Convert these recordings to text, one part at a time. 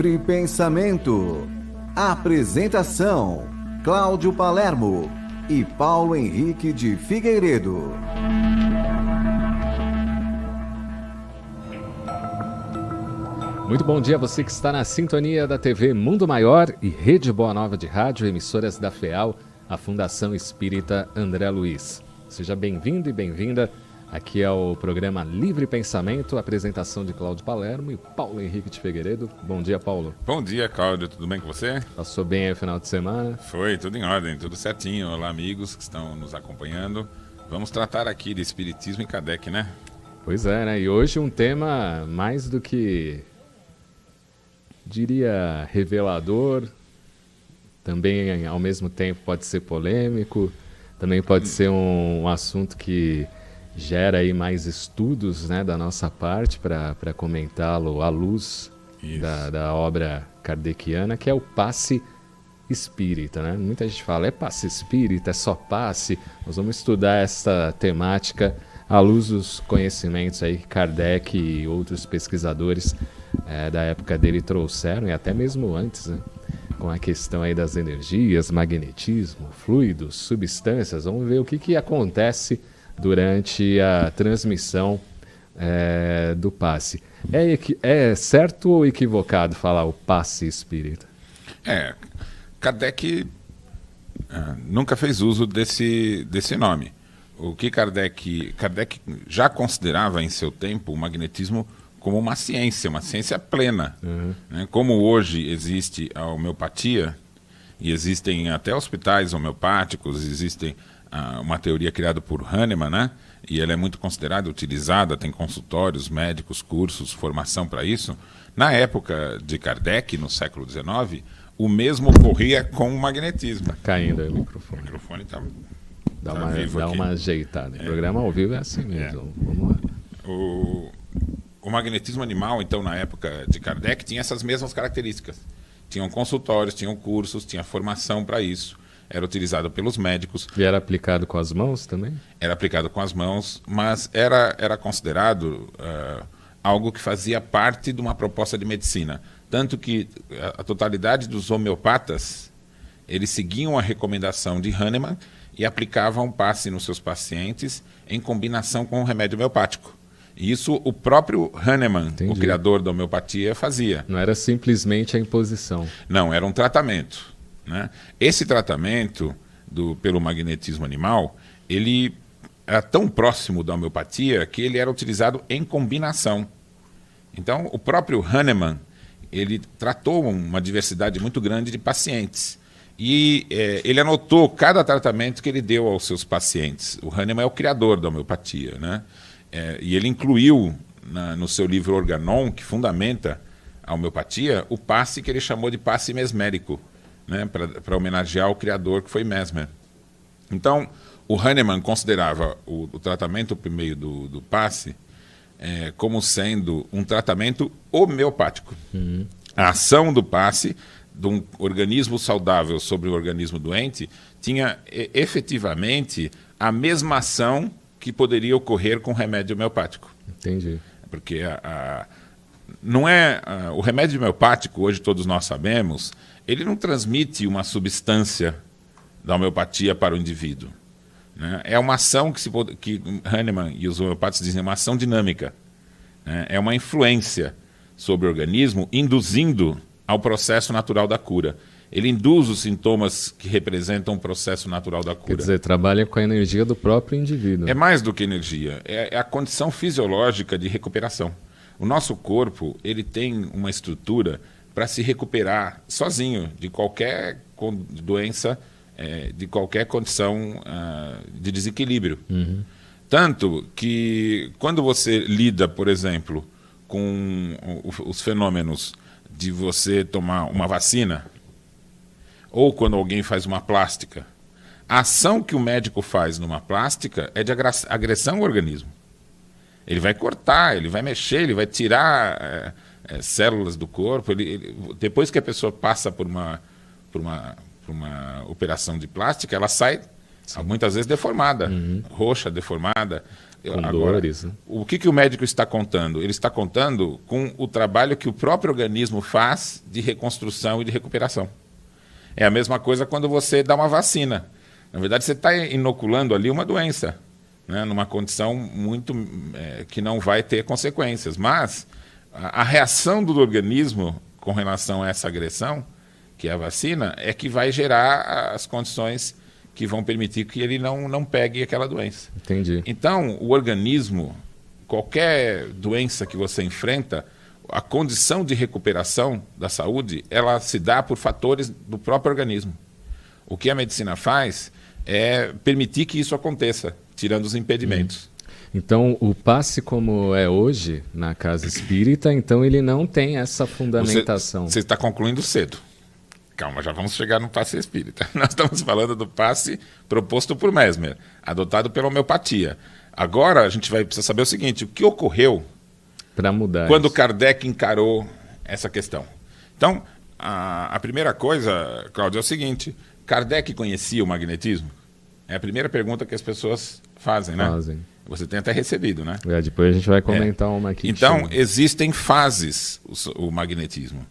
Livre Pensamento. Apresentação: Cláudio Palermo e Paulo Henrique de Figueiredo. Muito bom dia a você que está na sintonia da TV Mundo Maior e Rede Boa Nova de Rádio, emissoras da FEAL, a Fundação Espírita André Luiz. Seja bem-vindo e bem-vinda. Aqui é o programa Livre Pensamento, apresentação de Cláudio Palermo e Paulo Henrique de Figueiredo. Bom dia, Paulo. Bom dia, Cláudio. Tudo bem com você? Passou bem aí o final de semana? Foi, tudo em ordem, tudo certinho. Olá, amigos que estão nos acompanhando. Vamos tratar aqui de Espiritismo e Kardec, né? Pois é, né? E hoje um tema mais do que, diria, revelador, também ao mesmo tempo pode ser polêmico, também pode ser um assunto que gera aí mais estudos, né, da nossa parte para comentá-lo à luz da obra kardeciana, que é o passe espírita, né? Muita gente fala, é passe espírita, é só passe. Nós vamos estudar essa temática à luz dos conhecimentos aí que Kardec e outros pesquisadores da época dele trouxeram, e até mesmo antes, né? Com a questão aí das energias, magnetismo, fluidos, substâncias. Vamos ver o que acontece durante a transmissão do passe. É certo ou equivocado falar o passe espírita? Kardec nunca fez uso desse nome. O que Kardec já considerava em seu tempo o magnetismo como uma ciência plena. Uhum. Né? Como hoje existe a homeopatia, e existem até hospitais homeopáticos, existem uma teoria criada por Hahnemann, né? E ela é muito considerada, utilizada, tem consultórios, médicos, cursos, formação para isso. Na época de Kardec, no século XIX, o mesmo ocorria com o magnetismo. Está caindo aí o microfone. O microfone está dá uma ajeitada. O programa ao vivo é assim mesmo. Vamos lá. O magnetismo animal, então, na época de Kardec, tinha essas mesmas características. Tinham consultórios, tinham cursos, tinha formação para isso. Era utilizado pelos médicos. E era aplicado com as mãos também? Era aplicado com as mãos, mas era considerado algo que fazia parte de uma proposta de medicina. Tanto que a totalidade dos homeopatas, eles seguiam a recomendação de Hahnemann e aplicavam passe nos seus pacientes em combinação com o remédio homeopático. E isso o próprio Hahnemann, Entendi. O criador da homeopatia, fazia. Não era simplesmente a imposição. Não, era um tratamento. Né? Esse tratamento pelo magnetismo animal, ele era tão próximo da homeopatia que ele era utilizado em combinação. Então, o próprio Hahnemann, ele tratou uma diversidade muito grande de pacientes. E ele anotou cada tratamento que ele deu aos seus pacientes. O Hahnemann é o criador da homeopatia, né? E ele incluiu no seu livro Organon, que fundamenta a homeopatia, o passe que ele chamou de passe mesmérico, né, para homenagear o criador, que foi Mesmer. Então, o Hahnemann considerava o tratamento por meio do passe como sendo um tratamento homeopático. Uhum. A ação do passe de um organismo saudável sobre o organismo doente tinha efetivamente a mesma ação que poderia ocorrer com o remédio homeopático. Entendi. Porque não é o remédio homeopático, hoje todos nós sabemos, ele não transmite uma substância da homeopatia para o indivíduo. Né? É uma ação que Hahnemann e os homeopatas dizem, uma ação dinâmica. Né? É uma influência sobre o organismo, induzindo ao processo natural da cura. Ele induz os sintomas que representam o processo natural da cura. Quer dizer, trabalha com a energia do próprio indivíduo. É mais do que energia, é a condição fisiológica de recuperação. O nosso corpo, ele tem uma estrutura para se recuperar sozinho de qualquer doença, de qualquer condição de desequilíbrio. Uhum. Tanto que quando você lida, por exemplo, com os fenômenos de você tomar uma vacina, ou quando alguém faz uma plástica, a ação que o médico faz numa plástica é de agressão ao organismo. Ele vai cortar, ele vai mexer, ele vai tirar células do corpo. Depois que a pessoa passa por uma operação de plástica, ela sai muitas vezes deformada, roxa, deformada. Agora, dores, né? o que o médico está contando? Ele está contando com o trabalho que o próprio organismo faz de reconstrução e de recuperação. É a mesma coisa quando você dá uma vacina. Na verdade, você está inoculando ali uma doença, né, numa condição muito que não vai ter consequências. Mas a reação do organismo com relação a essa agressão, que é a vacina, é que vai gerar as condições que vão permitir que ele não pegue aquela doença. Entendi. Então, o organismo, qualquer doença que você enfrenta, a condição de recuperação da saúde, ela se dá por fatores do próprio organismo. O que a medicina faz é permitir que isso aconteça, tirando os impedimentos. Então, o passe como é hoje na casa espírita, então ele não tem essa fundamentação. Você está concluindo cedo. Calma, já vamos chegar no passe espírita. Nós estamos falando do passe proposto por Mesmer, adotado pela homeopatia. Agora a gente vai precisar saber o seguinte, o que ocorreu para mudar quando isso. Kardec encarou essa questão. Então, a primeira coisa, Cláudio, é o seguinte, Kardec conhecia o magnetismo? É a primeira pergunta que as pessoas fazem, né? Fazem. Você tem até recebido, né? Depois a gente vai comentar uma aqui. Então, existem fases o magnetismo.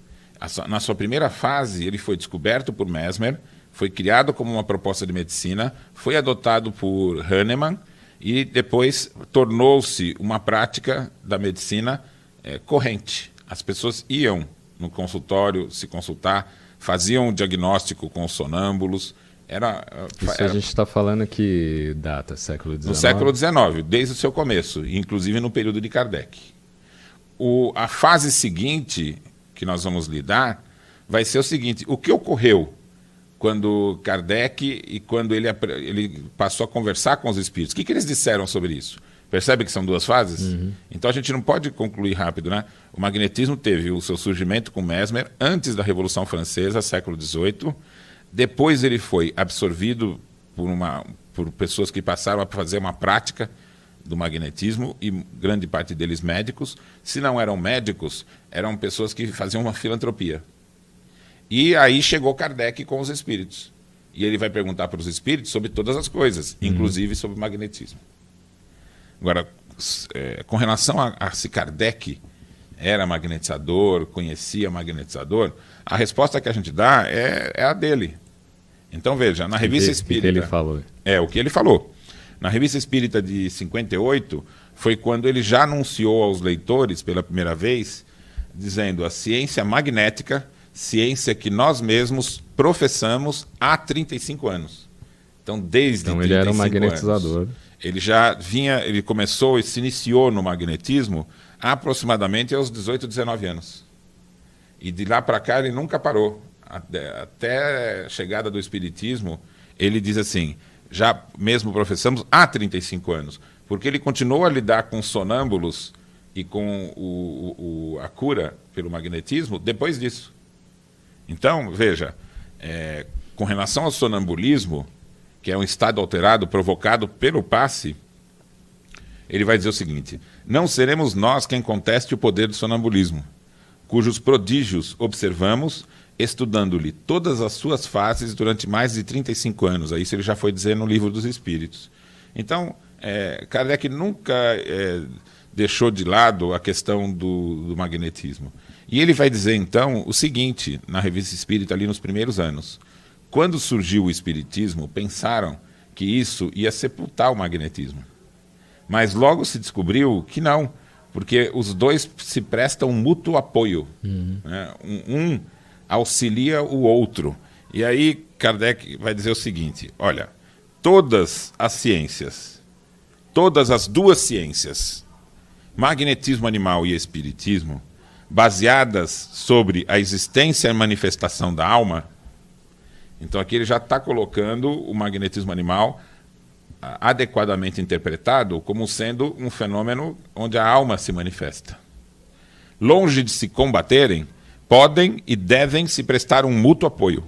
Na sua primeira fase, ele foi descoberto por Mesmer, foi criado como uma proposta de medicina, foi adotado por Hahnemann e depois tornou-se uma prática da medicina corrente. As pessoas iam no consultório se consultar, faziam um diagnóstico com os sonâmbulos. Isso a gente está falando que data, século XIX? No século XIX, desde o seu começo, inclusive no período de Kardec. A fase seguinte que nós vamos lidar vai ser o seguinte, o que ocorreu quando Kardec e quando ele passou a conversar com os espíritos? O que eles disseram sobre isso? Percebe que são duas fases? Uhum. Então a gente não pode concluir rápido, né? O magnetismo teve o seu surgimento com Mesmer antes da Revolução Francesa, século XVIII. Depois ele foi absorvido por pessoas que passaram a fazer uma prática do magnetismo, e grande parte deles médicos. Se não eram médicos, eram pessoas que faziam uma filantropia. E aí chegou Kardec com os espíritos. E ele vai perguntar para os espíritos sobre todas as coisas, inclusive sobre o magnetismo. Agora, com relação a se Kardec era magnetizador, conhecia magnetizador, a resposta que a gente dá é a dele. Então, veja, na Revista Espírita... O que ele falou. O que ele falou. Na Revista Espírita de 58, foi quando ele já anunciou aos leitores, pela primeira vez, dizendo a ciência magnética, ciência que nós mesmos professamos há 35 anos. Então, desde 35 ele era um magnetizador. Ele começou e se iniciou no magnetismo aproximadamente aos 18, 19 anos. E de lá para cá ele nunca parou. Até a chegada do Espiritismo, ele diz assim, já mesmo professamos há 35 anos, porque ele continuou a lidar com sonâmbulos e com a cura pelo magnetismo depois disso. Então, veja, com relação ao sonambulismo, que é um estado alterado provocado pelo passe, ele vai dizer o seguinte, não seremos nós quem conteste o poder do sonambulismo, cujos prodígios observamos, estudando-lhe todas as suas fases durante mais de 35 anos. Isso ele já foi dizer no Livro dos Espíritos. Então, Kardec nunca deixou de lado a questão do magnetismo. E ele vai dizer, então, o seguinte, na Revista Espírita, ali nos primeiros anos. Quando surgiu o Espiritismo, pensaram que isso ia sepultar o magnetismo. Mas logo se descobriu que não, porque os dois se prestam mútuo apoio. Né? Um auxilia o outro. E aí Kardec vai dizer o seguinte, olha, todas as ciências, todas as duas ciências, magnetismo animal e espiritismo, baseadas sobre a existência e manifestação da alma, então aqui ele já está colocando o magnetismo animal adequadamente interpretado como sendo um fenômeno onde a alma se manifesta. Longe de se combaterem, podem e devem se prestar um mútuo apoio.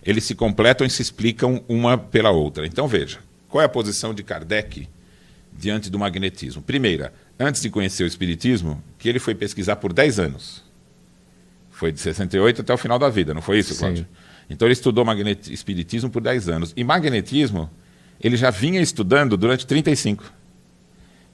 Eles se completam e se explicam uma pela outra. Então veja, qual é a posição de Kardec diante do magnetismo? Primeira, antes de conhecer o espiritismo, que ele foi pesquisar por 10 anos. Foi de 68 até o final da vida, não foi isso, Cláudio? Então ele estudou espiritismo por 10 anos. E magnetismo, ele já vinha estudando durante 35.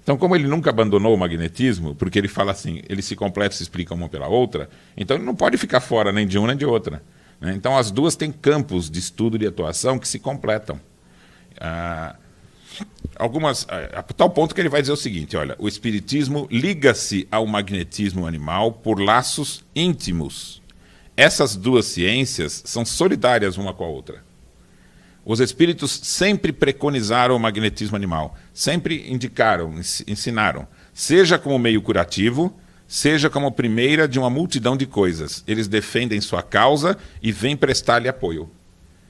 Então, como ele nunca abandonou o magnetismo, porque ele fala assim, ele se completa e se explica uma pela outra, então ele não pode ficar fora nem de uma nem de outra, né? Então, as duas têm campos de estudo e de atuação que se completam. A tal ponto que ele vai dizer o seguinte, olha, o espiritismo liga-se ao magnetismo animal por laços íntimos. Essas duas ciências são solidárias uma com a outra. Os espíritos sempre preconizaram o magnetismo animal, sempre indicaram, ensinaram, seja como meio curativo, seja como primeira de uma multidão de coisas. Eles defendem sua causa e vêm prestar-lhe apoio.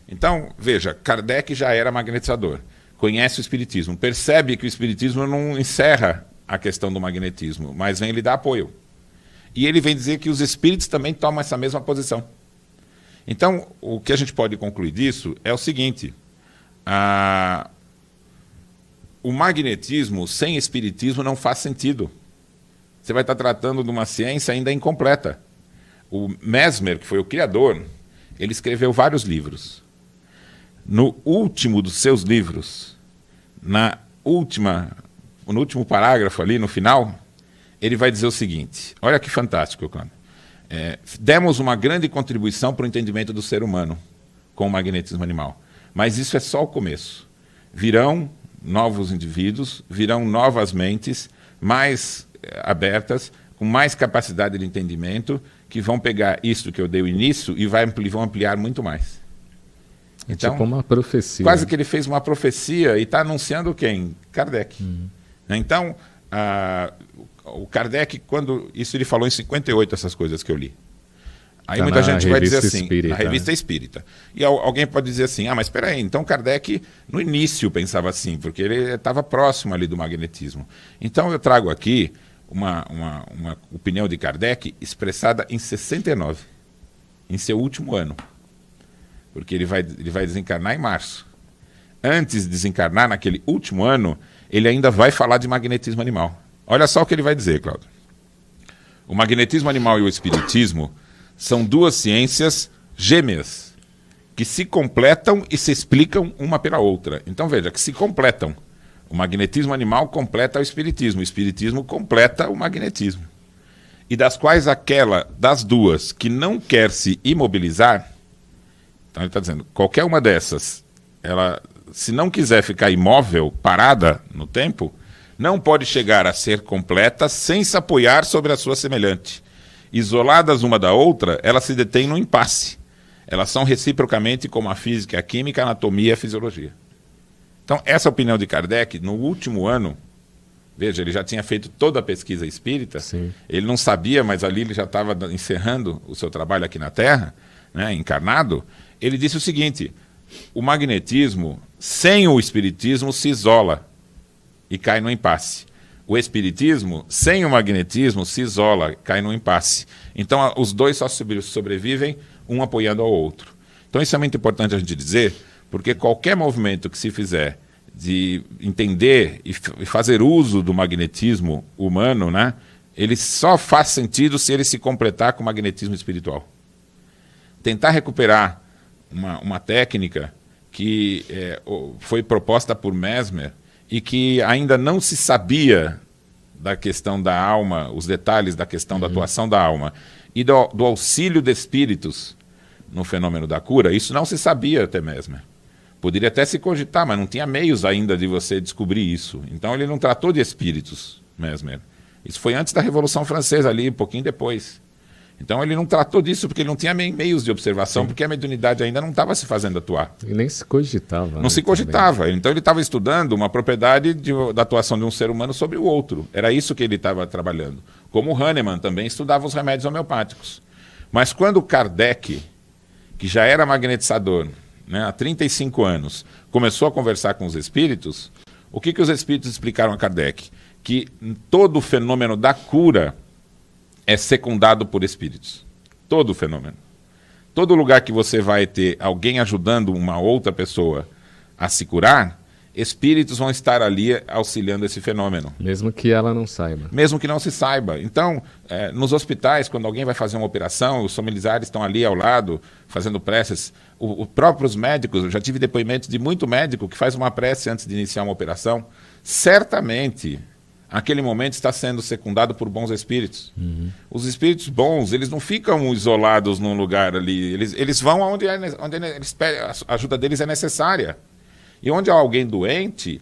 Então, veja, Kardec já era magnetizador, conhece o espiritismo, percebe que o espiritismo não encerra a questão do magnetismo, mas vem lhe dar apoio. E ele vem dizer que os espíritos também tomam essa mesma posição. Então, o que a gente pode concluir disso é o seguinte, o magnetismo sem espiritismo não faz sentido. Você vai estar tratando de uma ciência ainda incompleta. O Mesmer, que foi o criador, ele escreveu vários livros. No último dos seus livros, no último parágrafo ali, no final, ele vai dizer o seguinte, olha que fantástico, Cláudio. Demos uma grande contribuição para o entendimento do ser humano com o magnetismo animal. Mas isso é só o começo. Virão novos indivíduos, virão novas mentes mais abertas, com mais capacidade de entendimento, que vão pegar isso que eu dei o início e vão ampliar muito mais. Então, tipo uma profecia. Quase que ele fez uma profecia e está anunciando quem? Kardec. Então, o Kardec, isso ele falou em 58, essas coisas que eu li. Aí muita gente vai dizer assim, na Revista Espírita. E alguém pode dizer assim, mas espera aí, então Kardec no início pensava assim, porque ele estava próximo ali do magnetismo. Então eu trago aqui uma opinião de Kardec expressada em 69, em seu último ano. Porque ele vai desencarnar em março. Antes de desencarnar, naquele último ano, ele ainda vai falar de magnetismo animal. Olha só o que ele vai dizer, Cláudio. O magnetismo animal e o espiritismo são duas ciências gêmeas, que se completam e se explicam uma pela outra. Então veja, que se completam. O magnetismo animal completa o espiritismo completa o magnetismo. E das quais aquela das duas que não quer se imobilizar, então ele está dizendo, qualquer uma dessas, ela, se não quiser ficar imóvel, parada no tempo, não pode chegar a ser completa sem se apoiar sobre a sua semelhante. Isoladas uma da outra, elas se detêm no impasse. Elas são reciprocamente como a física, a química, a anatomia e a fisiologia. Então, essa opinião de Kardec, no último ano, veja, ele já tinha feito toda a pesquisa espírita, Sim. Ele não sabia, mas ali ele já estava encerrando o seu trabalho aqui na Terra, né, encarnado. Ele disse o seguinte, o magnetismo, sem o espiritismo, se isola e cai no impasse. O espiritismo, sem o magnetismo, se isola, cai no impasse. Então, os dois só sobrevivem, um apoiando ao outro. Então, isso é muito importante a gente dizer, porque qualquer movimento que se fizer de entender e fazer uso do magnetismo humano, né, ele só faz sentido se ele se completar com o magnetismo espiritual. Tentar recuperar uma técnica que foi proposta por Mesmer e que ainda não se sabia da questão da alma, os detalhes da questão da atuação da alma e do auxílio de espíritos no fenômeno da cura, isso não se sabia até Mesmer. Poderia até se cogitar, mas não tinha meios ainda de você descobrir isso. Então ele não tratou de espíritos, Mesmer. Isso foi antes da Revolução Francesa, ali, um pouquinho depois. Então ele não tratou disso porque ele não tinha meios de observação, Sim. Porque a mediunidade ainda não estava se fazendo atuar. E nem se cogitava. Não se cogitava. Também. Então ele estava estudando uma propriedade da atuação de um ser humano sobre o outro. Era isso que ele estava trabalhando. Como o Hahnemann também estudava os remédios homeopáticos. Mas quando Kardec, que já era magnetizador, né, há 35 anos, começou a conversar com os espíritos, o que os espíritos explicaram a Kardec? Que todo o fenômeno da cura é secundado por espíritos. Todo o fenômeno. Todo lugar que você vai ter alguém ajudando uma outra pessoa a se curar, espíritos vão estar ali auxiliando esse fenômeno. Mesmo que ela não saiba. Mesmo que não se saiba. Então, nos hospitais, quando alguém vai fazer uma operação, os familiares estão ali ao lado, fazendo preces. Os próprios médicos, eu já tive depoimentos de muito médico que faz uma prece antes de iniciar uma operação. Certamente, aquele momento está sendo secundado por bons espíritos. Os espíritos bons, eles não ficam isolados num lugar ali, eles vão onde a ajuda deles é necessária. E onde há alguém doente,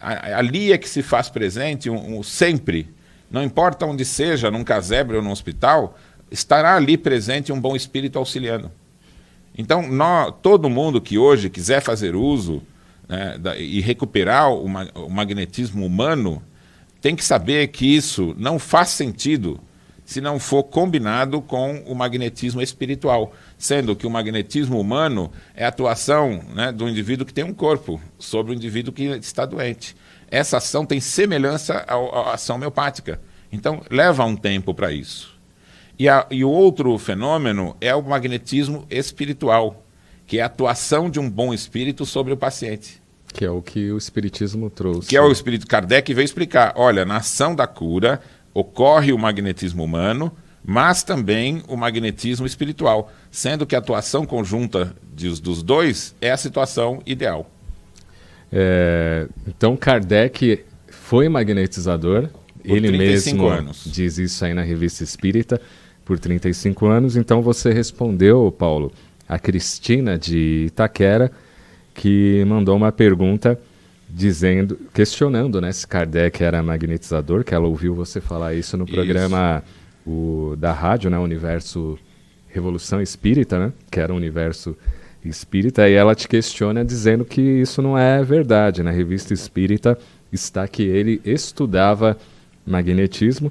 ali é que se faz presente sempre, não importa onde seja, num casebre ou num hospital, estará ali presente um bom espírito auxiliando. Então, todo mundo que hoje quiser fazer uso, né, e recuperar o magnetismo humano, tem que saber que isso não faz sentido se não for combinado com o magnetismo espiritual, sendo que o magnetismo humano é a atuação, né, do indivíduo que tem um corpo sobre o indivíduo que está doente. Essa ação tem semelhança à ação homeopática. Então, leva um tempo para isso. E o outro fenômeno é o magnetismo espiritual, que é a atuação de um bom espírito sobre o paciente. Que é o que o Espiritismo trouxe. Que é o espírito Kardec veio explicar. Olha, na ação da cura ocorre o magnetismo humano, mas também o magnetismo espiritual, sendo que a atuação conjunta dos dois é a situação ideal. Então Kardec foi magnetizador, ele mesmo diz isso aí na Revista Espírita, por 35 anos. Então você respondeu, Paulo, a Cristina de Itaquera, que mandou uma pergunta questionando, né, se Kardec era magnetizador, que ela ouviu você falar isso no programa da rádio, né, Universo Revolução Espírita, né, que era o Universo Espírita, e ela te questiona dizendo que isso não é verdade. Na Revista Espírita está que ele estudava magnetismo,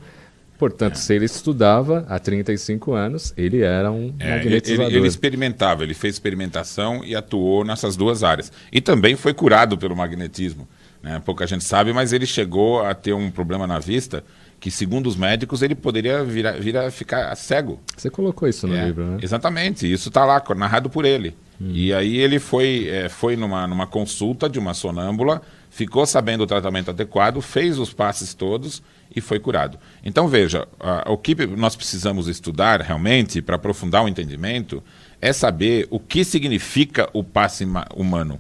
portanto, se ele estudava há 35 anos, ele era um magnetizador. Ele experimentava, ele fez experimentação e atuou nessas duas áreas. E também foi curado pelo magnetismo, né? Pouca gente sabe, mas ele chegou a ter um problema na vista que, segundo os médicos, ele poderia vir a ficar cego. Você colocou isso no livro, né? Exatamente, isso está lá, narrado por ele. E aí ele foi numa consulta de uma sonâmbula, ficou sabendo o tratamento adequado, fez os passes todos e foi curado. Então veja, o que nós precisamos estudar realmente para aprofundar o entendimento é saber o que significa o passe humano.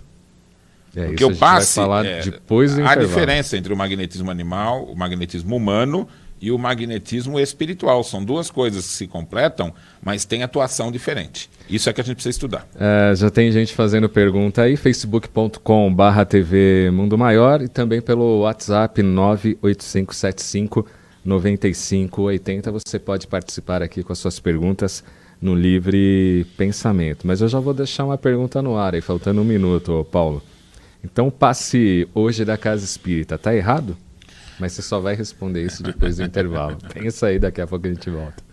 Porque isso o passe, vai falar depois do intervalo. A diferença entre o magnetismo animal, o magnetismo humano e o magnetismo espiritual. São duas coisas que se completam, mas têm atuação diferente. Isso é que a gente precisa estudar. Já tem gente fazendo pergunta aí, facebook.com/TV Mundo Maior e também pelo WhatsApp 985759580. Você pode participar aqui com as suas perguntas no Livre Pensamento. Mas eu já vou deixar uma pergunta no ar aí, faltando um minuto, Paulo. Então, o passe hoje da Casa Espírita, tá errado? Mas você só vai responder isso depois do intervalo. Pensa aí, daqui a pouco a gente volta.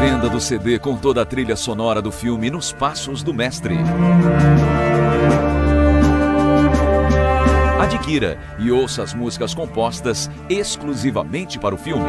Venda do CD com toda a trilha sonora do filme Nos Passos do Mestre. Adquira e ouça as músicas compostas exclusivamente para o filme.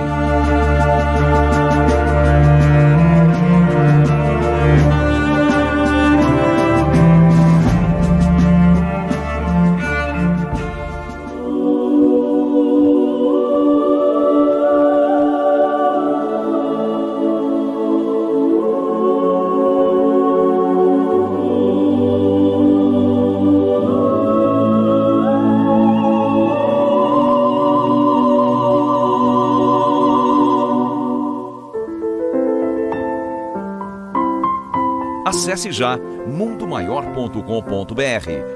Acesse já mundomaior.com.br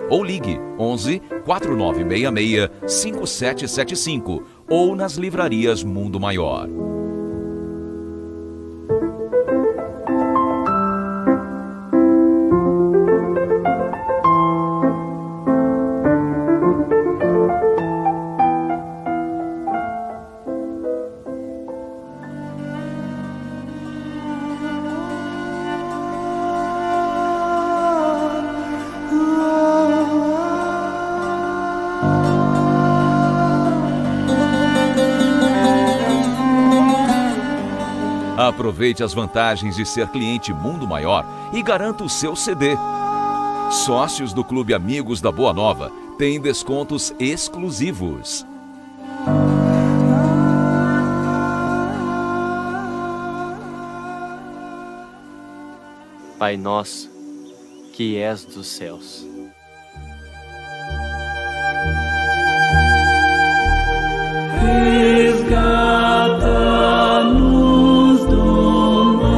ou ligue 11 4966 5775 ou nas livrarias Mundo Maior. Aproveite as vantagens de ser cliente Mundo Maior e garanta o seu CD. Sócios do Clube Amigos da Boa Nova têm descontos exclusivos. Pai nosso, que és dos céus. Resgata-nos do mal.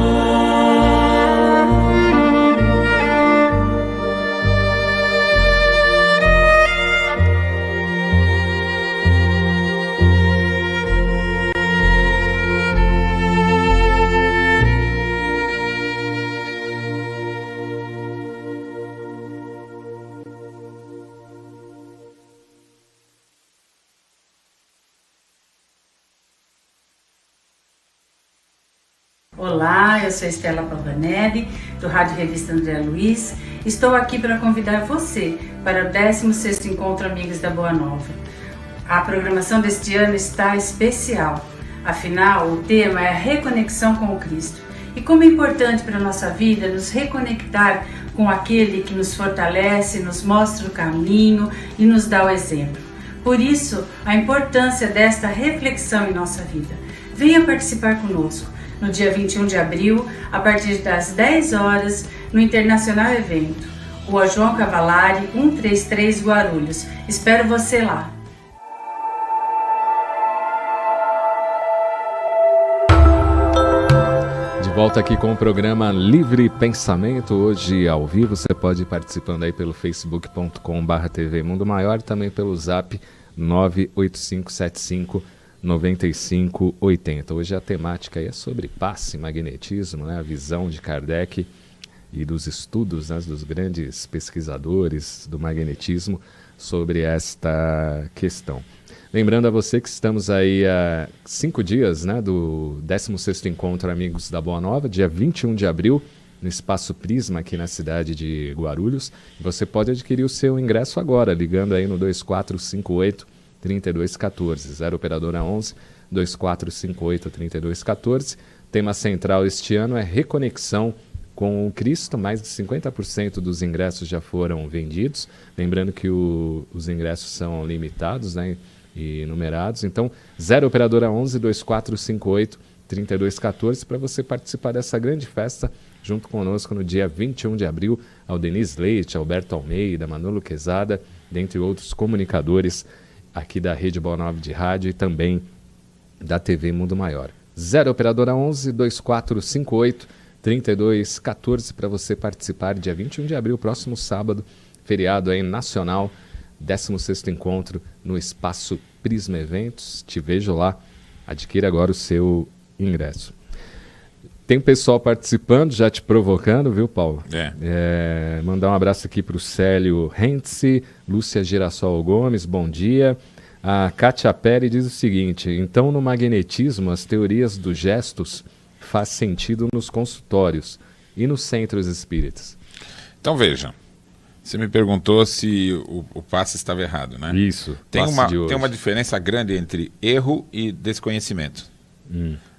Olá, eu sou Estela Pavanelli, do Rádio Revista André Luiz. Estou aqui para convidar você para o 16º Encontro Amigos da Boa Nova. A programação deste ano está especial, afinal o tema é a reconexão com o Cristo. E como é importante para a nossa vida nos reconectar com aquele que nos fortalece, nos mostra o caminho e nos dá o exemplo. Por isso, a importância desta reflexão em nossa vida. Venha participar conosco no dia 21 de abril, a partir das 10 horas, no Internacional Evento, Rua João Cavalari, 133 Guarulhos. Espero você lá! De volta aqui com o programa Livre Pensamento, hoje ao vivo. Você pode ir participando aí pelo facebook.com/TV Mundo Maior e também pelo zap 985759580. Hoje a temática aí é sobre passe, magnetismo, né? A visão de Kardec e dos estudos, né, dos grandes pesquisadores do magnetismo sobre esta questão. Lembrando a você que estamos aí há 5 dias, né, do 16º Encontro Amigos da Boa Nova, dia 21 de abril, no Espaço Prisma, aqui na cidade de Guarulhos. Você pode adquirir o seu ingresso agora, ligando aí no 2458-3214, 0 operadora 11 2458-3214. Tema central este ano é reconexão com o Cristo. Mais de 50% dos ingressos já foram vendidos. Lembrando que os ingressos são limitados, né, e numerados. Então, 0 operadora 11 2458-3214 para você participar dessa grande festa junto conosco no dia 21 de abril. Ao Denise Leite, Alberto Almeida, Manolo Quezada, dentre outros comunicadores aqui da Rede Boa Nova de Rádio e também da TV Mundo Maior. 0 operadora 11 2458-3214 para você participar dia 21 de abril, próximo sábado, feriado aí nacional, 16º Encontro no Espaço Prisma Eventos. Te vejo lá, adquira agora o seu ingresso. Tem pessoal participando, já te provocando, viu, Paulo? Mandar um abraço aqui para o Célio Rentzi, Lúcia Girassol Gomes, bom dia. A Kátia Pérez diz o seguinte: então no magnetismo as teorias dos gestos faz sentido nos consultórios e nos centros espíritas. Então veja, você me perguntou se o passe estava errado, né? Isso, tem uma diferença grande entre erro e desconhecimento.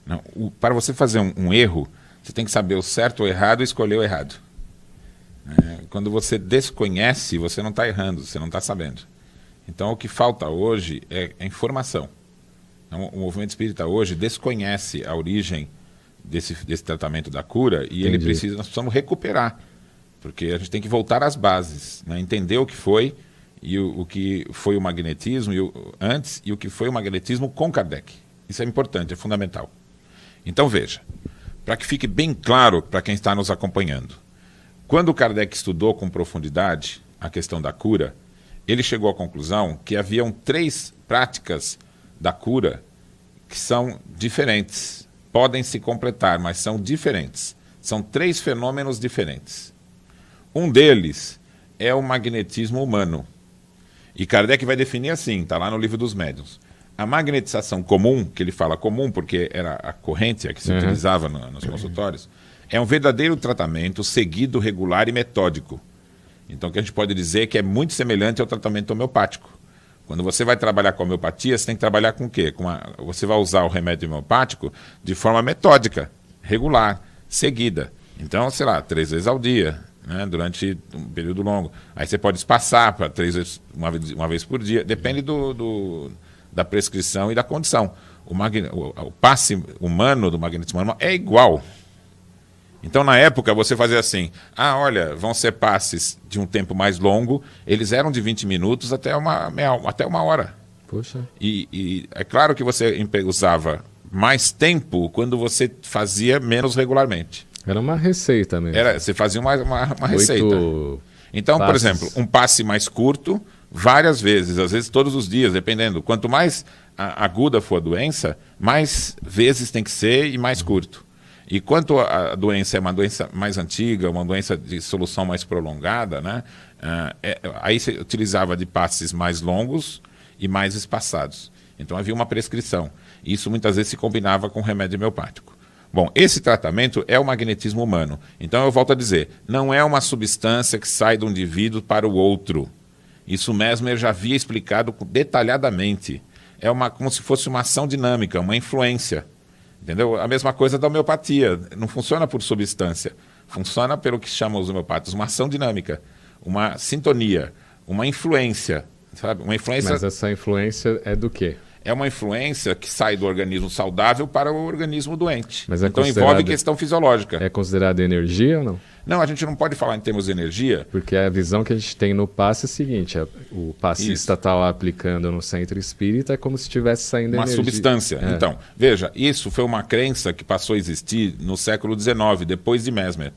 Não, para você fazer um erro, você tem que saber o certo ou errado e escolher o errado. Quando você desconhece, você não está errando, você não está sabendo. Então o que falta hoje é informação. Então, o movimento espírita hoje desconhece a origem desse tratamento da cura e nós precisamos recuperar. Porque a gente tem que voltar às bases, né? Entender o que foi e o que foi o magnetismo antes e o que foi o magnetismo com Kardec. Isso é importante, é fundamental. Então veja, para que fique bem claro para quem está nos acompanhando, quando Kardec estudou com profundidade a questão da cura, ele chegou à conclusão que haviam 3 práticas da cura que são diferentes. Podem se completar, mas são diferentes. São 3 fenômenos diferentes. Um deles é o magnetismo humano. E Kardec vai definir assim, está lá no Livro dos Médiuns. A magnetização comum, que ele fala comum porque era a corrente que se utilizava nos consultórios, é um verdadeiro tratamento seguido, regular e metódico. Então, o que a gente pode dizer é que é muito semelhante ao tratamento homeopático. Quando você vai trabalhar com homeopatia, você tem que trabalhar com o quê? Você vai usar o remédio homeopático de forma metódica, regular, seguida. Então, sei lá, 3 vezes ao dia, né, durante um período longo. Aí você pode espaçar para 3 vezes, uma vez por dia, depende da prescrição e da condição. O passe humano do magnetismo animal é igual. Então, na época, você fazia assim, olha, vão ser passes de um tempo mais longo, eles eram de 20 minutos até uma hora. Poxa. E é claro que você usava mais tempo quando você fazia menos regularmente. Era uma receita mesmo. Você fazia uma receita. 8 então, por passes. exemplo, um passe mais curto, várias vezes, às vezes todos os dias, dependendo. Quanto mais aguda for a doença, mais vezes tem que ser e mais curto. E quanto a doença é uma doença mais antiga, uma doença de solução mais prolongada, né, aí você utilizava de passes mais longos e mais espaçados. Então havia uma prescrição. Isso muitas vezes se combinava com remédio homeopático. Bom, esse tratamento é o magnetismo humano. Então eu volto a dizer, não é uma substância que sai de um indivíduo para o outro. Isso Mesmer já havia explicado detalhadamente. É como se fosse uma ação dinâmica, uma influência. Entendeu? A mesma coisa da homeopatia. Não funciona por substância. Funciona pelo que chamam os homeopatas, uma ação dinâmica, uma sintonia, uma influência. Sabe? Uma influência... Mas essa influência é do quê? É uma influência que sai do organismo saudável para o organismo doente. Mas então envolve questão fisiológica. É considerado energia ou não? Não, a gente não pode falar em termos de energia. Porque a visão que a gente tem no passe é a seguinte, o passista está lá aplicando no centro espírita, é como se estivesse saindo uma energia. Substância. Então, veja, isso foi uma crença que passou a existir no século XIX, depois de Mesmer,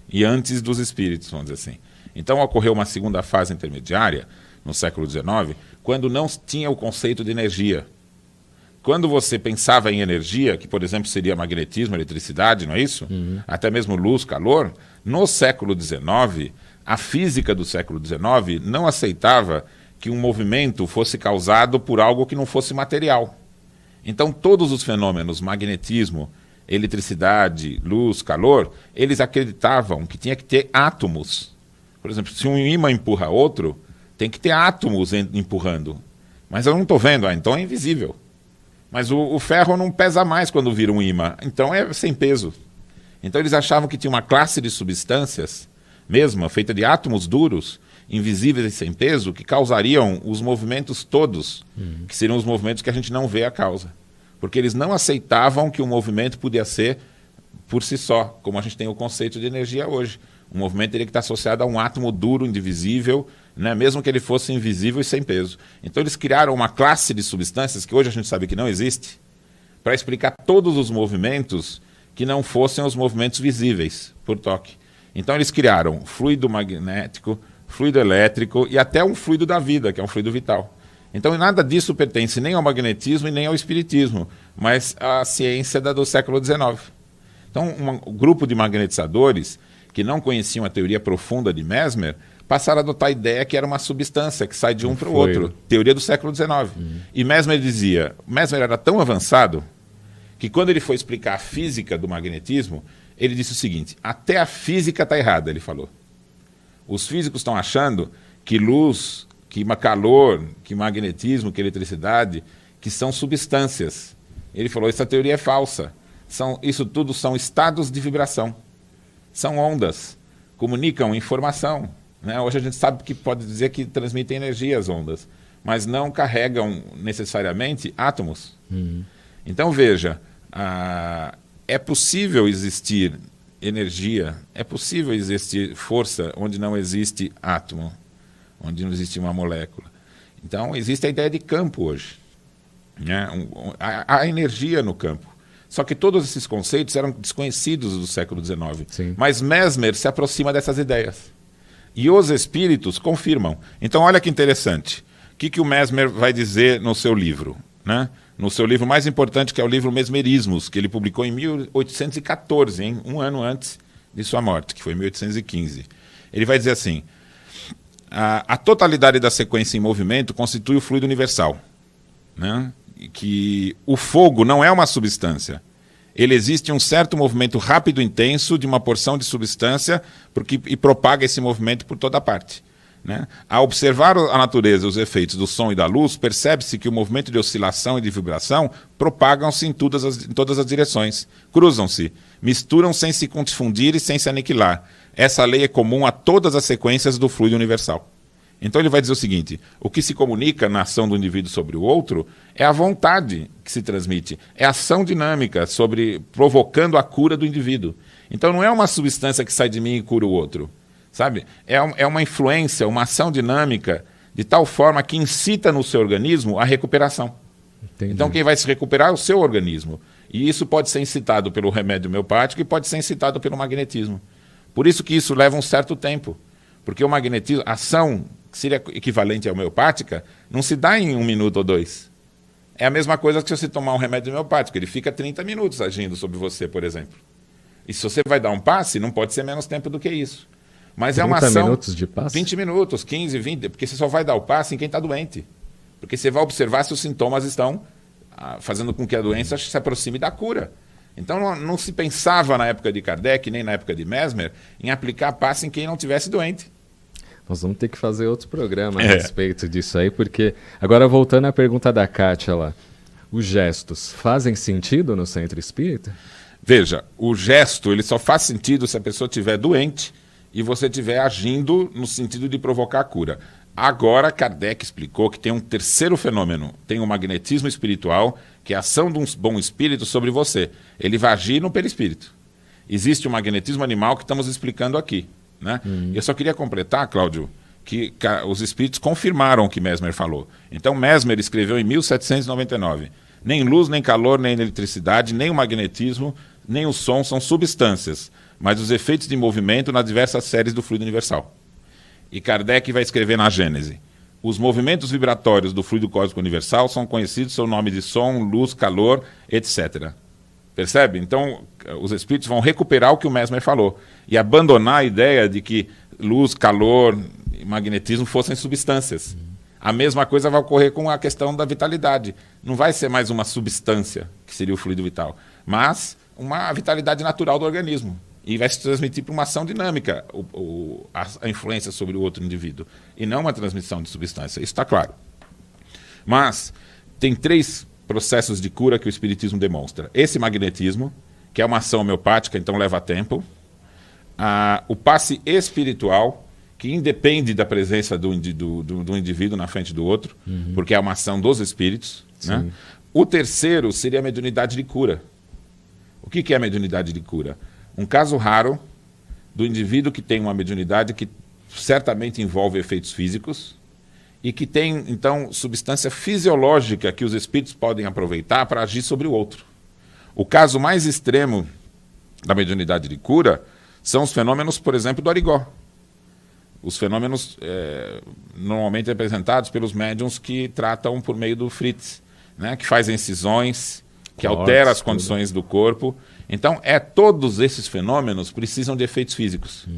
e antes dos espíritos, vamos dizer assim. Então ocorreu uma segunda fase intermediária, no século XIX, quando não tinha o conceito de energia. Quando você pensava em energia, que por exemplo seria magnetismo, eletricidade, não é isso? Uhum. Até mesmo luz, calor, no século XIX, a física do século XIX não aceitava que um movimento fosse causado por algo que não fosse material. Então todos os fenômenos, magnetismo, eletricidade, luz, calor, eles acreditavam que tinha que ter átomos. Por exemplo, se um ímã empurra outro, tem que ter átomos empurrando. Mas eu não estou vendo, então é invisível. Mas o ferro não pesa mais quando vira um ímã, então é sem peso. Então eles achavam que tinha uma classe de substâncias, mesma, feita de átomos duros, invisíveis e sem peso, que causariam os movimentos todos, que seriam os movimentos que a gente não vê a causa. Porque eles não aceitavam que o movimento podia ser por si só, como a gente tem o conceito de energia hoje. O movimento teria que estar associado a um átomo duro, indivisível, né, mesmo que ele fosse invisível e sem peso. Então eles criaram uma classe de substâncias que hoje a gente sabe que não existe, para explicar todos os movimentos que não fossem os movimentos visíveis por toque. Então eles criaram fluido magnético, fluido elétrico e até um fluido da vida, que é um fluido vital. Então nada disso pertence nem ao magnetismo e nem ao espiritismo, mas à ciência do século XIX. Então um grupo de magnetizadores que não conheciam a teoria profunda de Mesmer, passaram a adotar a ideia que era uma substância que sai de um para o outro. Teoria do século XIX. E Mesmer dizia, Mesmer era tão avançado, que quando ele foi explicar a física do magnetismo, ele disse o seguinte, até a física está errada, ele falou. Os físicos estão achando que luz, que calor, que magnetismo, que eletricidade, que são substâncias. Ele falou, essa teoria é falsa. Isso tudo são estados de vibração. São ondas, comunicam informação. Né? Hoje a gente sabe que pode dizer que transmitem energia as ondas, mas não carregam necessariamente átomos. Então veja, é possível existir energia, é possível existir força onde não existe átomo, onde não existe uma molécula. Então existe a ideia de campo hoje. Né? Há energia no campo. Só que todos esses conceitos eram desconhecidos do século XIX. Sim. Mas Mesmer se aproxima dessas ideias. E os espíritos confirmam. Então, olha que interessante. O que o Mesmer vai dizer no seu livro? Né? No seu livro mais importante, que é o livro Mesmerismos, que ele publicou em 1814, hein? Um ano antes de sua morte, que foi em 1815. Ele vai dizer assim, a totalidade da sequência em movimento constitui o fluido universal. Né? Que o fogo não é uma substância. Ele existe um certo movimento rápido e intenso de uma porção de substância e propaga esse movimento por toda parte. Né? Ao observar a natureza e os efeitos do som e da luz, percebe-se que o movimento de oscilação e de vibração propagam-se em todas as direções, cruzam-se, misturam sem se confundir e sem se aniquilar. Essa lei é comum a todas as sequências do fluido universal. Então ele vai dizer o seguinte: o que se comunica na ação do indivíduo sobre o outro é a vontade que se transmite, é a ação dinâmica provocando a cura do indivíduo. Então não é uma substância que sai de mim e cura o outro, sabe? É uma influência, uma ação dinâmica de tal forma que incita no seu organismo a recuperação. Entendi. Então quem vai se recuperar é o seu organismo. E isso pode ser incitado pelo remédio homeopático e pode ser incitado pelo magnetismo. Por isso que isso leva um certo tempo. Porque o magnetismo, a ação que seria equivalente à homeopática, não se dá em 1 minuto ou 2. É a mesma coisa que se você tomar um remédio homeopático. Ele fica 30 minutos agindo sobre você, por exemplo. E se você vai dar um passe, não pode ser menos tempo do que isso. Mas é uma ação... 30 minutos de passe? 20 minutos, 15, 20, porque você só vai dar o passe em quem está doente. Porque você vai observar se os sintomas estão fazendo com que a doença se aproxime da cura. Então não se pensava na época de Kardec, nem na época de Mesmer, em aplicar passe em quem não tivesse doente. Nós vamos ter que fazer outro programa a respeito disso aí, porque... Agora, voltando à pergunta da Kátia lá. Os gestos fazem sentido no centro espírita? Veja, o gesto ele só faz sentido se a pessoa estiver doente e você estiver agindo no sentido de provocar a cura. Agora, Kardec explicou que tem um terceiro fenômeno. Tem o magnetismo espiritual, que é a ação de um bom espírito sobre você. Ele vai agir no perispírito. Existe o magnetismo animal que estamos explicando aqui. Né? Eu só queria completar, Cláudio, que os espíritos confirmaram o que Mesmer falou. Então Mesmer escreveu em 1799: nem luz, nem calor, nem eletricidade, nem o magnetismo, nem o som são substâncias, mas os efeitos de movimento nas diversas séries do fluido universal. E Kardec vai escrever na Gênese: os movimentos vibratórios do fluido cósmico universal são conhecidos sob o nome de som, luz, calor, etc. Percebe? Então, os espíritos vão recuperar o que o Mesmer falou e abandonar a ideia de que luz, calor e magnetismo fossem substâncias. A mesma coisa vai ocorrer com a questão da vitalidade. Não vai ser mais uma substância, que seria o fluido vital, mas uma vitalidade natural do organismo. E vai se transmitir por uma ação dinâmica a influência sobre o outro indivíduo, e não uma transmissão de substância. Isso está claro. Mas tem 3 processos de cura que o espiritismo demonstra. Esse magnetismo, que é uma ação homeopática, então leva tempo. O passe espiritual, que independe da presença do indivíduo na frente do outro, porque é uma ação dos espíritos. Né? O terceiro seria a mediunidade de cura. O que é a mediunidade de cura? Um caso raro do indivíduo que tem uma mediunidade que certamente envolve efeitos físicos, e que tem, então, substância fisiológica que os espíritos podem aproveitar para agir sobre o outro. O caso mais extremo da mediunidade de cura são os fenômenos, por exemplo, do Arigó. Os fenômenos normalmente representados pelos médiuns que tratam por meio do Fritz, né, que fazem incisões, que altera as condições do corpo. Então, todos esses fenômenos precisam de efeitos físicos.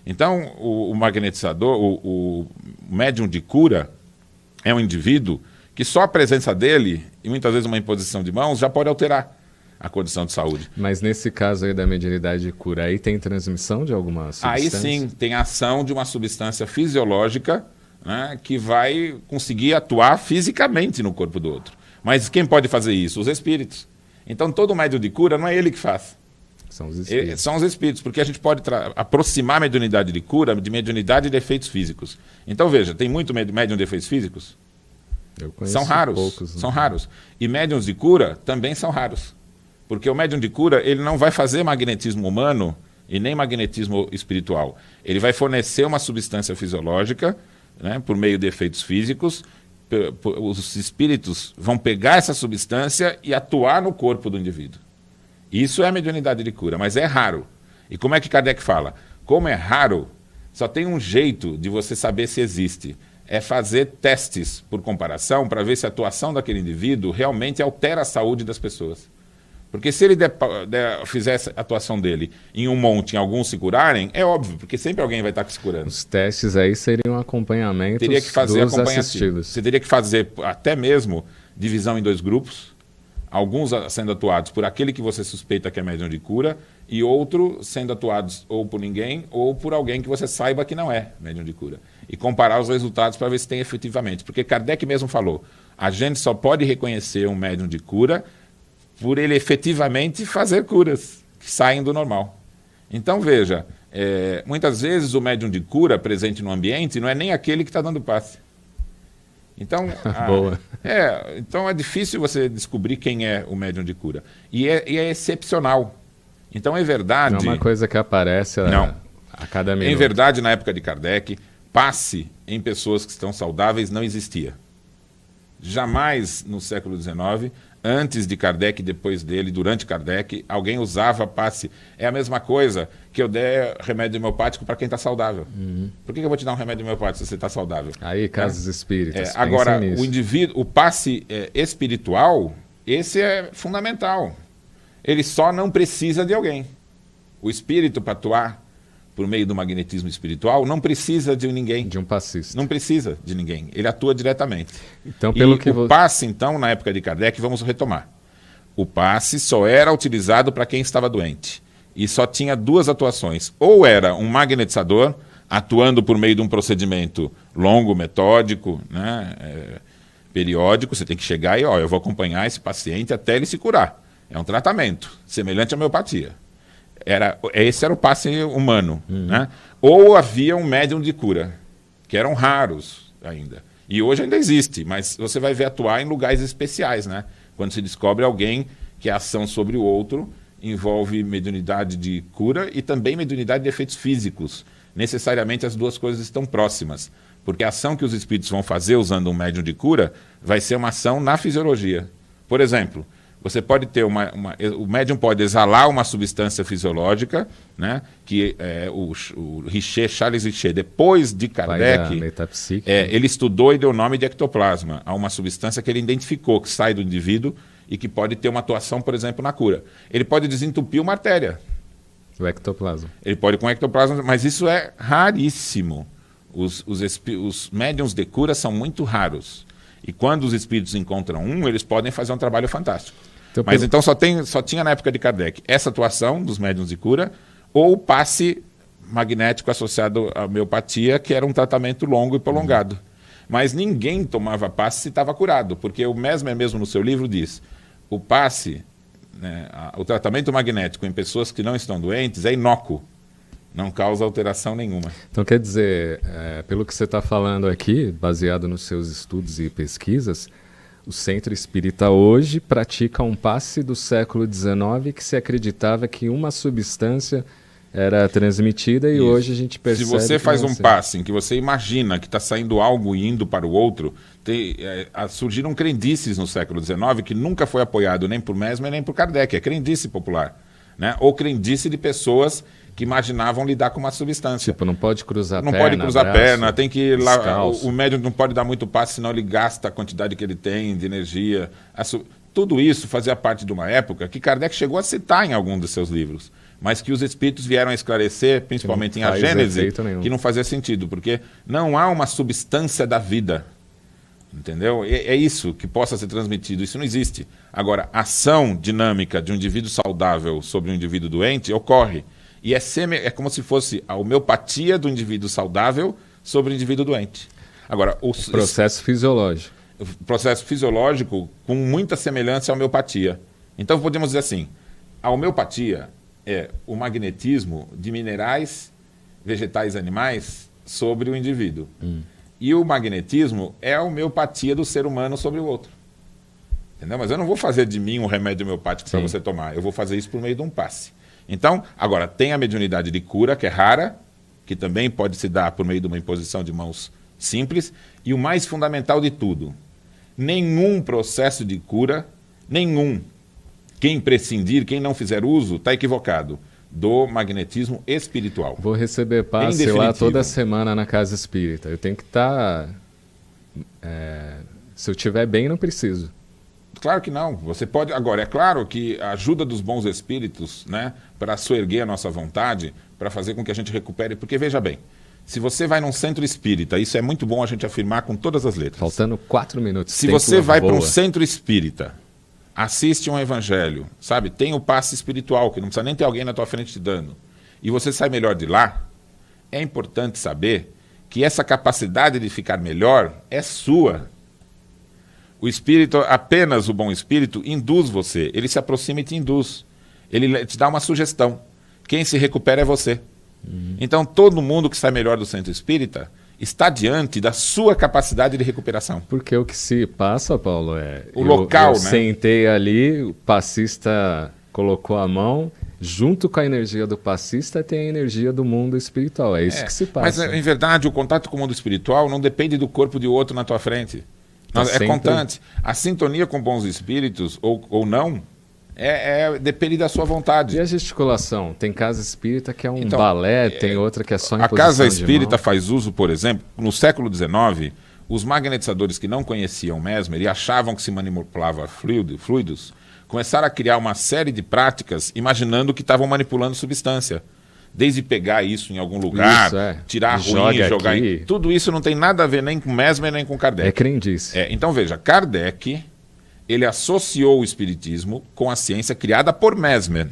Então, o magnetizador, o médium de cura, é um indivíduo que só a presença dele, e muitas vezes uma imposição de mãos, já pode alterar a condição de saúde. Mas nesse caso aí da mediunidade de cura, aí tem transmissão de alguma substância? Aí sim, tem a ação de uma substância fisiológica, né, que vai conseguir atuar fisicamente no corpo do outro. Mas quem pode fazer isso? Os espíritos. Então, todo médium de cura não é ele que faz. São os espíritos. São os espíritos, porque a gente pode aproximar a mediunidade de cura de mediunidade de efeitos físicos. Então, veja, tem muito médium de efeitos físicos? Eu conheço são raros, poucos, né? São raros. E médiuns de cura também são raros. Porque o médium de cura, ele não vai fazer magnetismo humano e nem magnetismo espiritual. Ele vai fornecer uma substância fisiológica, né, por meio de efeitos físicos. Os espíritos vão pegar essa substância e atuar no corpo do indivíduo. Isso é a mediunidade de cura, mas é raro. E como é que Kardec fala? Como é raro, só tem um jeito de você saber se existe. É fazer testes por comparação para ver se a atuação daquele indivíduo realmente altera a saúde das pessoas. Porque se ele fizer a atuação dele em um monte, em alguns se curarem, é óbvio, porque sempre alguém vai estar se curando. Os testes aí seriam acompanhamentos teria que fazer dos assistidos. Você teria que fazer até mesmo divisão em 2 grupos, alguns sendo atuados por aquele que você suspeita que é médium de cura, e outro sendo atuados ou por ninguém, ou por alguém que você saiba que não é médium de cura. e comparar os resultados para ver se tem efetivamente. Porque Kardec mesmo falou, a gente só pode reconhecer um médium de cura por ele efetivamente fazer curas que saem do normal. Então, veja, muitas vezes o médium de cura presente no ambiente não é nem aquele que está dando passe. Então, Boa. Então é difícil você descobrir quem é o médium de cura. E é excepcional. Então é verdade... Não é uma coisa que aparece a cada minuto. Em verdade, na época de Kardec, passe em pessoas que estão saudáveis não existia. Jamais no século XIX, antes de Kardec, depois dele, durante Kardec, alguém usava passe. É a mesma coisa que eu der remédio homeopático para quem está saudável. Por que eu vou te dar um remédio homeopático se você está saudável? Aí, casos espíritas. Agora, nisso. o indivíduo, o passe espiritual, esse é fundamental. Ele só não precisa de alguém. O espírito, para atuar por meio do magnetismo espiritual, não precisa de ninguém. De um passista. Não precisa de ninguém. Ele atua diretamente. Então, pelo que o passe, então, na época de Kardec, vamos retomar. O passe só era utilizado para quem estava doente. E só tinha duas atuações. Ou era um magnetizador, atuando por meio de um procedimento longo, metódico, né, periódico. Você tem que chegar e, eu vou acompanhar esse paciente até ele se curar. É um tratamento, semelhante à homeopatia. Esse era o passe humano. Né? Ou havia um médium de cura, que eram raros ainda. E hoje ainda existe, mas você vai ver atuar em lugares especiais, né? Quando se descobre alguém que a ação sobre o outro envolve mediunidade de cura e também mediunidade de efeitos físicos. Necessariamente as duas coisas estão próximas, porque a ação que os espíritos vão fazer usando um médium de cura vai ser uma ação na fisiologia. Por exemplo, você pode ter o médium pode exalar uma substância fisiológica, né, que o Richer, Charles Richer, depois de Kardec, ele estudou e deu o nome de ectoplasma a uma substância que ele identificou, que sai do indivíduo e que pode ter uma atuação, por exemplo, na cura. Ele pode desentupir uma artéria. O ectoplasma. Ele pode com ectoplasma, mas isso é raríssimo. Os médiums de cura são muito raros. E quando os espíritos encontram eles podem fazer um trabalho fantástico. Mas então só tinha na época de Kardec essa atuação dos médiuns de cura ou o passe magnético associado à homeopatia, que era um tratamento longo e prolongado. Mas ninguém tomava passe se estava curado, porque o Mesmer mesmo no seu livro diz, o passe, né, o tratamento magnético em pessoas que não estão doentes é inócuo, não causa alteração nenhuma. Então quer dizer, pelo que você está falando aqui, baseado nos seus estudos e pesquisas, o Centro Espírita hoje pratica um passe do século XIX que se acreditava que uma substância era transmitida e hoje a gente percebe... Se você faz um passe em que você imagina que está saindo algo e indo para o outro, surgiram crendices no século XIX que nunca foi apoiado nem por Mesmer nem por Kardec, é crendice popular, né? Ou crendice de pessoas que imaginavam lidar com uma substância. Tipo, não pode cruzar a perna. Não pode cruzar a perna, tem que ir lá. O médium não pode dar muito passe, senão ele gasta a quantidade que ele tem de energia. Tudo isso fazia parte de uma época que Kardec chegou a citar em algum dos seus livros, mas que os espíritos vieram a esclarecer, principalmente em A Gênese, que não fazia sentido, porque não há uma substância da vida. Entendeu? É isso que possa ser transmitido, isso não existe. Agora, a ação dinâmica de um indivíduo saudável sobre um indivíduo doente ocorre. E é como se fosse a homeopatia do indivíduo saudável sobre o indivíduo doente. Agora, o processo fisiológico. O processo fisiológico com muita semelhança à homeopatia. Então, podemos dizer assim, a homeopatia é o magnetismo de minerais, vegetais e animais sobre o indivíduo. E o magnetismo é a homeopatia do ser humano sobre o outro. Entendeu? Mas eu não vou fazer de mim um remédio homeopático para você tomar. Eu vou fazer isso por meio de um passe. Então, agora, tem a mediunidade de cura, que é rara, que também pode se dar por meio de uma imposição de mãos simples. E o mais fundamental de tudo, nenhum processo de cura, quem prescindir, quem não fizer uso, está equivocado do magnetismo espiritual. Vou receber passe lá toda semana na casa espírita. Eu tenho que estar... se eu estiver bem, não preciso. Claro que não. Você pode... Agora, é claro que a ajuda dos bons espíritos, né, para soerguer a nossa vontade, para fazer com que a gente recupere... Porque, veja bem, se você vai num centro espírita, isso é muito bom a gente afirmar com todas as letras. Faltando 4 minutos. Se você vai para um centro espírita, assiste um evangelho, sabe? Tem o passe espiritual, que não precisa nem ter alguém na tua frente te dando, e você sai melhor de lá, é importante saber que essa capacidade de ficar melhor é sua. O espírito, apenas o bom espírito, induz você. Ele se aproxima e te induz. Ele te dá uma sugestão. Quem se recupera é você. Então, todo mundo que sai melhor do centro espírita está diante da sua capacidade de recuperação. Porque o que se passa, Paulo, o local, eu né? Sentei ali, o passista colocou a mão, junto com a energia do passista tem a energia do mundo espiritual. É isso que se passa. Mas, em verdade, o contato com o mundo espiritual não depende do corpo de outro na tua frente. É sempre constante. A sintonia com bons espíritos, ou não, depende da sua vontade. E a gesticulação? Tem casa espírita que é um balé, tem outra que é só imposição. A casa espírita faz uso, por exemplo, no século XIX, os magnetizadores que não conheciam Mesmer e achavam que se manipulava fluidos, começaram a criar uma série de práticas imaginando que estavam manipulando substância. Desde pegar isso em algum lugar, tirar ruim, jogar aqui. Tudo isso não tem nada a ver nem com Mesmer nem com Kardec. É crendice. Então veja, Kardec, ele associou o espiritismo com a ciência criada por Mesmer,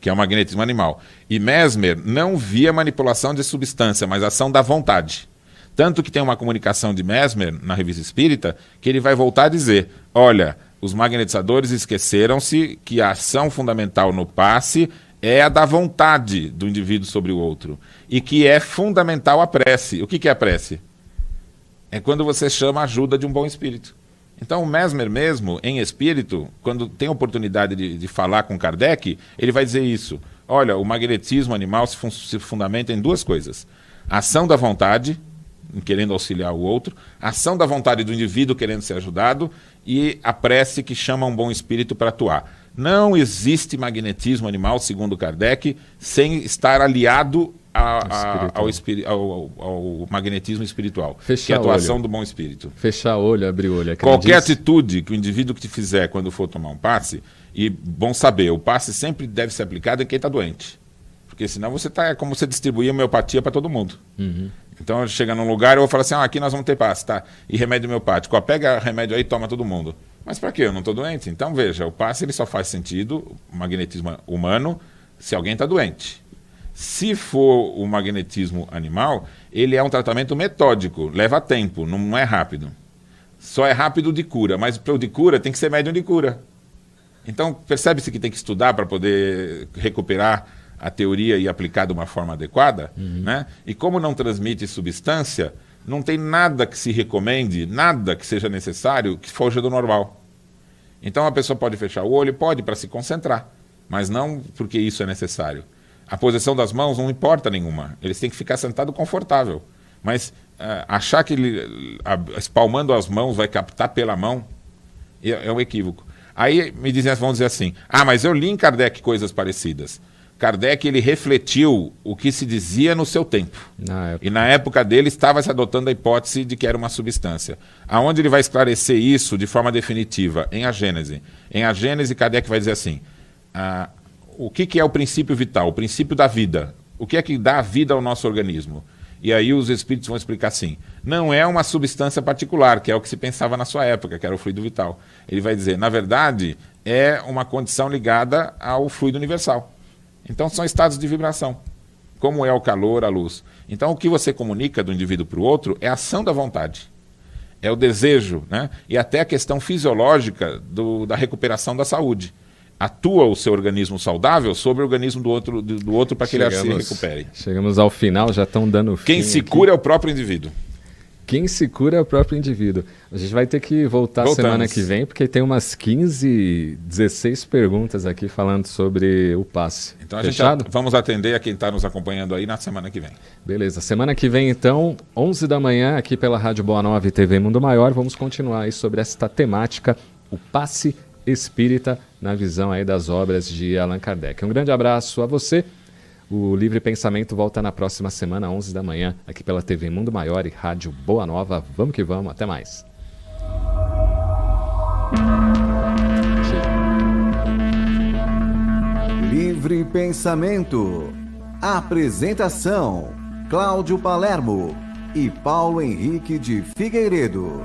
que é o magnetismo animal. E Mesmer não via manipulação de substância, mas ação da vontade. Tanto que tem uma comunicação de Mesmer na Revista Espírita, que ele vai voltar a dizer, olha, os magnetizadores esqueceram-se que a ação fundamental no passe é a da vontade do indivíduo sobre o outro. E que é fundamental a prece. O que é a prece? É quando você chama a ajuda de um bom espírito. Então o Mesmer mesmo, em espírito, quando tem oportunidade de falar com Kardec, ele vai dizer isso. Olha, o magnetismo animal se fundamenta em duas coisas. A ação da vontade, querendo auxiliar o outro, a ação da vontade do indivíduo querendo ser ajudado e a prece que chama um bom espírito para atuar. Não existe magnetismo animal, segundo Kardec, sem estar aliado ao magnetismo espiritual, que é a atuação do bom espírito. Fechar olho, abrir olho. Qualquer atitude que o indivíduo que te fizer quando for tomar um passe, e bom saber, o passe sempre deve ser aplicado em quem está doente. Porque senão é como você distribuir homeopatia para todo mundo. Então chega num lugar e eu vou falar assim, aqui nós vamos ter passe, tá? E remédio homeopático, pega remédio aí e toma todo mundo. Mas para quê? Eu não estou doente? Então veja, o passe ele só faz sentido, o magnetismo humano, se alguém está doente. Se for o magnetismo animal, ele é um tratamento metódico, leva tempo, não é rápido. Só é rápido de cura, mas para o de cura tem que ser médium de cura. Então percebe-se que tem que estudar para poder recuperar a teoria e aplicar de uma forma adequada, né? E como não transmite substância, não tem nada que se recomende, nada que seja necessário que foja do normal. Então a pessoa pode fechar o olho, pode para se concentrar, mas não porque isso é necessário. A posição das mãos não importa nenhuma, eles têm que ficar sentado confortável. Mas achar que ele, espalmando as mãos, vai captar pela mão, é um equívoco. Aí vão dizer assim, mas eu li em Kardec coisas parecidas. Kardec ele refletiu o que se dizia no seu tempo. E na época dele estava se adotando a hipótese de que era uma substância. Aonde ele vai esclarecer isso de forma definitiva? Em A Gênese. Em A Gênese, Kardec vai dizer assim, o que é o princípio vital? O princípio da vida. O que é que dá vida ao nosso organismo? E aí os espíritos vão explicar assim, não é uma substância particular, que é o que se pensava na sua época, que era o fluido vital. Ele vai dizer, na verdade, é uma condição ligada ao fluido universal. Então são estados de vibração, como é o calor, a luz. Então o que você comunica do indivíduo para o outro é a ação da vontade, é o desejo, né? E até a questão fisiológica da recuperação da saúde. Atua o seu organismo saudável sobre o organismo do outro para que ele se recupere. Chegamos ao final, já estão dando fim. Quem se cura é o próprio indivíduo. Quem se cura é o próprio indivíduo. A gente vai ter que voltar semana que vem, porque tem umas 15, 16 perguntas aqui falando sobre o passe. Então Fechado? Vamos atender a quem está nos acompanhando aí na semana que vem. Beleza. Semana que vem, então, 11 da manhã, aqui pela Rádio Boa Nova e TV Mundo Maior, vamos continuar aí sobre esta temática, o passe espírita, na visão aí das obras de Allan Kardec. Um grande abraço a você. O Livre Pensamento volta na próxima semana, 11 da manhã, aqui pela TV Mundo Maior e Rádio Boa Nova. Vamos que vamos, até mais. Livre Pensamento. Apresentação: Cláudio Palermo e Paulo Henrique de Figueiredo.